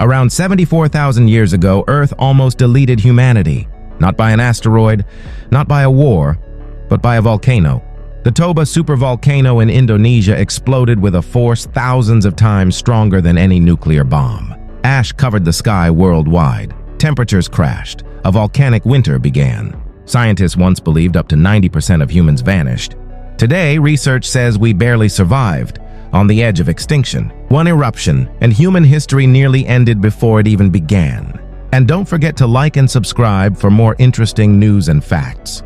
Around 74,000 years ago, Earth almost deleted humanity. Not by an asteroid, not by a war, but by a volcano. The Toba Supervolcano in Indonesia exploded with a force thousands of times stronger than any nuclear bomb. Ash covered the sky worldwide. Temperatures crashed. A volcanic winter began. Scientists once believed up to 90% of humans vanished. Today, research says we barely survived, on the edge of extinction. One eruption, and human history nearly ended before it even began. And don't forget to like and subscribe for more interesting news and facts.